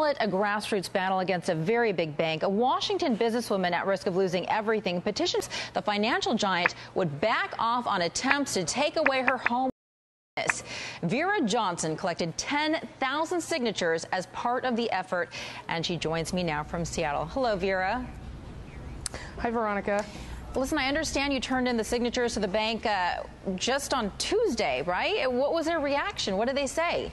it a grassroots battle against a very big bank. A Washington businesswoman at risk of losing everything petitions the financial giant would back off on attempts to take away her home. Vera Johnson collected 10,000 signatures as part of the effort, and she joins me now from Seattle. Hello, Vera. Hi, Veronica. Listen, I understand you turned in the signatures to the bank just on Tuesday, right? What was their reaction? What did they say?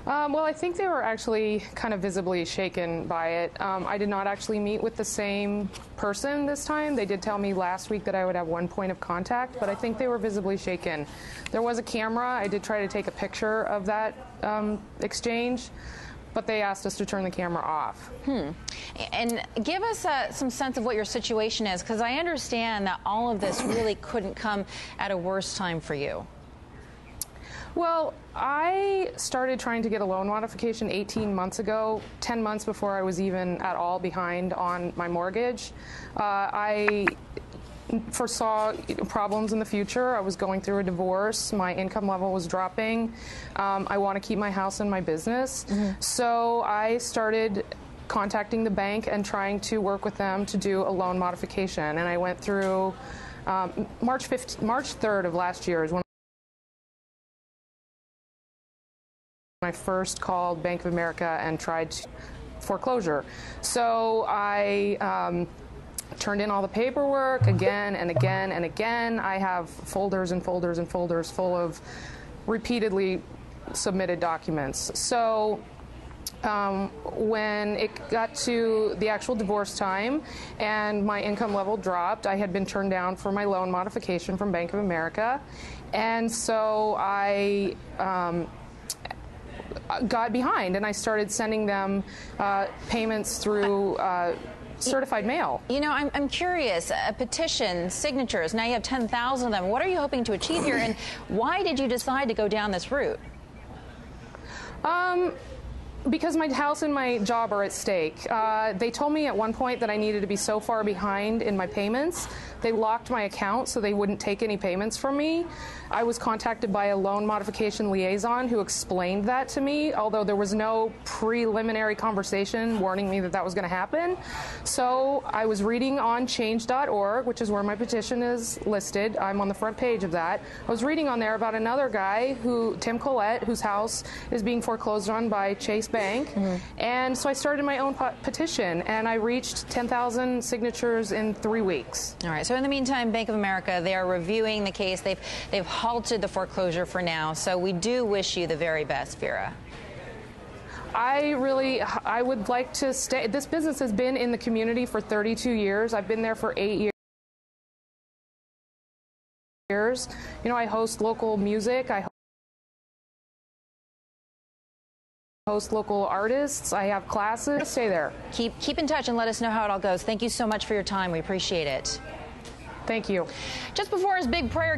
Well, I think they were actually kind of visibly shaken by it. I did not actually meet with the same person this time. They did tell me last week that I would have one point of contact, but I think they were visibly shaken. There was a camera. I did try to take a picture of that exchange, but they asked us to turn the camera off. And give us some sense of what your situation is, because I understand that all of this really couldn't come at a worse time for you. Well, I started trying to get a loan modification 18 months ago, 10 months before I was even at all behind on my mortgage. I foresaw problems in the future. I was going through a divorce. My income level was dropping. I want to keep my house and my business. So I started contacting the bank and trying to work with them to do a loan modification. And I went through March 3rd of last year is when I first called Bank of America and tried foreclosure. So I turned in all the paperwork again and again and again. I have folders and folders and folders full of repeatedly submitted documents. So when it got to the actual divorce time and my income level dropped, I had been turned down for my loan modification from Bank of America. And so I got behind, and I started sending them payments through certified mail. You know, I'm curious, a petition, signatures, now you have 10,000 of them. What are you hoping to achieve here, and why did you decide to go down this route? Because my house and my job are at stake. They told me at one point that I needed to be so far behind in my payments. They locked my account so they wouldn't take any payments from me. I was contacted by a loan modification liaison who explained that to me, although there was no preliminary conversation warning me that that was going to happen. So I was reading on change.org, which is where my petition is listed. I'm on the front page of that. I was reading on there about another guy, Tim Collette, whose house is being foreclosed on by Chase Bank. And so I started my own petition, and I reached 10,000 signatures in 3 weeks. All right. So in the meantime, Bank of America, they are reviewing the case. They've halted the foreclosure for now. So we do wish you the very best, Vera. I would like to stay. This business has been in the community for 32 years. I've been there for 8 years. You know, I host local music. I host local artists. I have classes. Stay there. Keep in touch and let us know how it all goes. Thank you so much for your time. We appreciate it. Thank you. Just before his big prayer